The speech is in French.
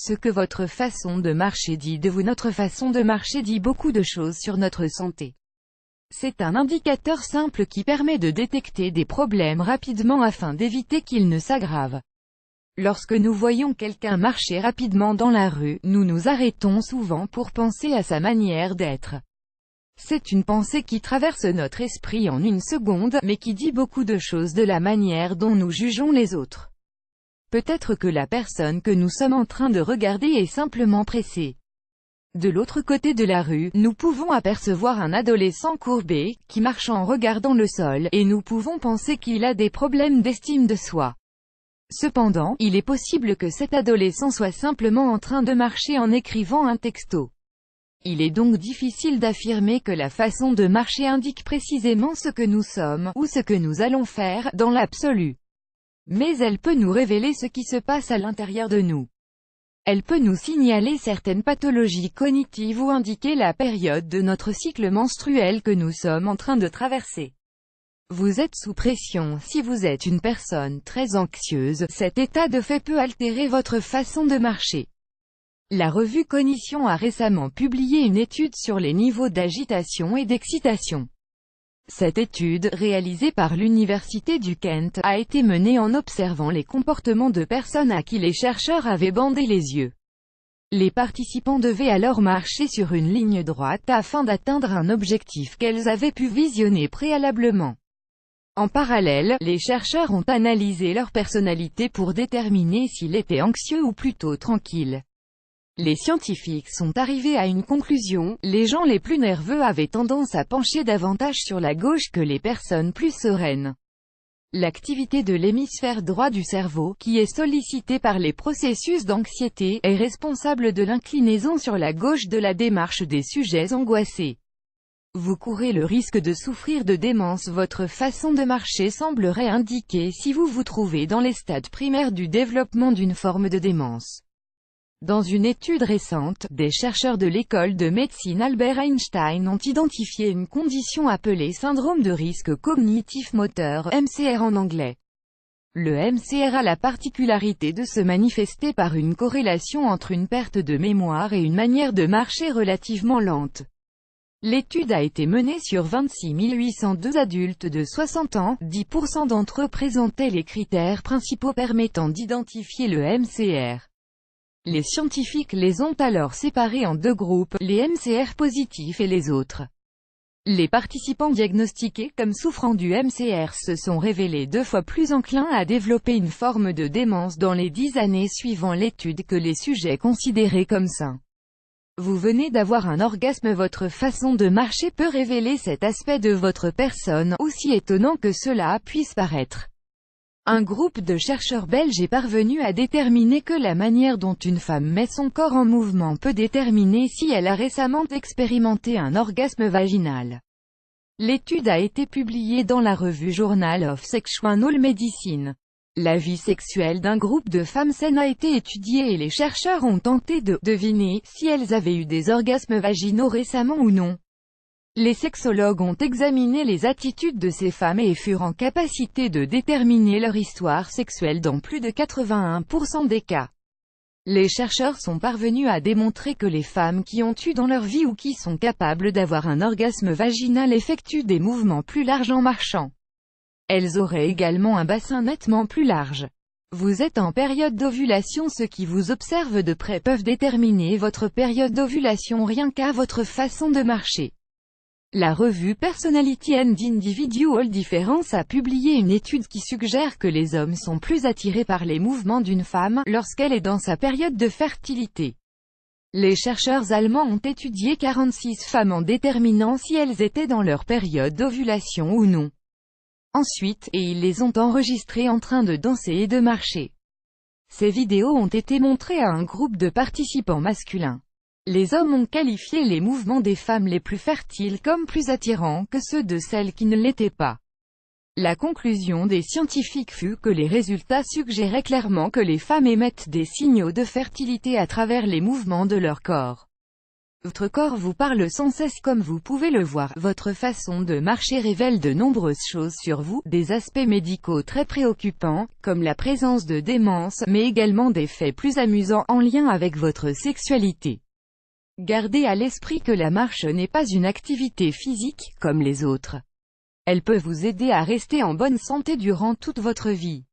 ce que votre façon de marcher dit de vous. Notre façon de marcher dit beaucoup de choses sur notre santé. C'est un indicateur simple qui permet de détecter des problèmes rapidement afin d'éviter qu'ils ne s'aggravent. Lorsque nous voyons quelqu'un marcher rapidement dans la rue, nous nous arrêtons souvent pour penser à sa manière d'être. C'est une pensée qui traverse notre esprit en une seconde, mais qui dit beaucoup de choses de la manière dont nous jugeons les autres. Peut-être que la personne que nous sommes en train de regarder est simplement pressée. De l'autre côté de la rue, nous pouvons apercevoir un adolescent courbé, qui marche en regardant le sol, et nous pouvons penser qu'il a des problèmes d'estime de soi. Cependant, il est possible que cet adolescent soit simplement en train de marcher en écrivant un texto. Il est donc difficile d'affirmer que la façon de marcher indique précisément ce que nous sommes, ou ce que nous allons faire, dans l'absolu. Mais elle peut nous révéler ce qui se passe à l'intérieur de nous. Elle peut nous signaler certaines pathologies cognitives ou indiquer la période de notre cycle menstruel que nous sommes en train de traverser. Vous êtes sous pression. Si vous êtes une personne très anxieuse, cet état de fait peut altérer votre façon de marcher. La revue Cognition a récemment publié une étude sur les niveaux d'agitation et d'excitation. Cette étude, réalisée par l'Université du Kent, a été menée en observant les comportements de personnes à qui les chercheurs avaient bandé les yeux. Les participants devaient alors marcher sur une ligne droite afin d'atteindre un objectif qu'elles avaient pu visionner préalablement. En parallèle, les chercheurs ont analysé leur personnalité pour déterminer s'ils étaient anxieux ou plutôt tranquilles. Les scientifiques sont arrivés à une conclusion: les gens les plus nerveux avaient tendance à pencher davantage sur la gauche que les personnes plus sereines. L'activité de l'hémisphère droit du cerveau, qui est sollicitée par les processus d'anxiété, est responsable de l'inclinaison sur la gauche de la démarche des sujets angoissés. Vous courez le risque de souffrir de démence. Votre façon de marcher semblerait indiquer si vous vous trouvez dans les stades primaires du développement d'une forme de démence. Dans une étude récente, des chercheurs de l'école de médecine Albert Einstein ont identifié une condition appelée syndrome de risque cognitif moteur, MCR en anglais. Le MCR a la particularité de se manifester par une corrélation entre une perte de mémoire et une manière de marcher relativement lente. L'étude a été menée sur 26 802 adultes de 60 ans, 10% d'entre eux présentaient les critères principaux permettant d'identifier le MCR. Les scientifiques les ont alors séparés en deux groupes, les MCR positifs et les autres. Les participants diagnostiqués comme souffrant du MCR se sont révélés 2 fois plus enclins à développer une forme de démence dans les 10 années suivant l'étude que les sujets considérés comme sains. Vous venez d'avoir un orgasme. Votre façon de marcher peut révéler cet aspect de votre personne, aussi étonnant que cela puisse paraître. Un groupe de chercheurs belges est parvenu à déterminer que la manière dont une femme met son corps en mouvement peut déterminer si elle a récemment expérimenté un orgasme vaginal. L'étude a été publiée dans la revue Journal of Sexual Medicine. La vie sexuelle d'un groupe de femmes saines a été étudiée et les chercheurs ont tenté de deviner si elles avaient eu des orgasmes vaginaux récemment ou non. Les sexologues ont examiné les attitudes de ces femmes et furent en capacité de déterminer leur histoire sexuelle dans plus de 81% des cas. Les chercheurs sont parvenus à démontrer que les femmes qui ont eu dans leur vie ou qui sont capables d'avoir un orgasme vaginal effectuent des mouvements plus larges en marchant. Elles auraient également un bassin nettement plus large. Vous êtes en période d'ovulation. Ceux qui vous observent de près peuvent déterminer votre période d'ovulation rien qu'à votre façon de marcher. La revue Personality and Individual Difference a publié une étude qui suggère que les hommes sont plus attirés par les mouvements d'une femme, lorsqu'elle est dans sa période de fertilité. Les chercheurs allemands ont étudié 46 femmes en déterminant si elles étaient dans leur période d'ovulation ou non. Ensuite, ils les ont enregistrées en train de danser et de marcher. Ces vidéos ont été montrées à un groupe de participants masculins. Les hommes ont qualifié les mouvements des femmes les plus fertiles comme plus attirants que ceux de celles qui ne l'étaient pas. La conclusion des scientifiques fut que les résultats suggéraient clairement que les femmes émettent des signaux de fertilité à travers les mouvements de leur corps. Votre corps vous parle sans cesse comme vous pouvez le voir. Votre façon de marcher révèle de nombreuses choses sur vous, des aspects médicaux très préoccupants, comme la présence de démence, mais également des faits plus amusants en lien avec votre sexualité. Gardez à l'esprit que la marche n'est pas une activité physique, comme les autres. Elle peut vous aider à rester en bonne santé durant toute votre vie.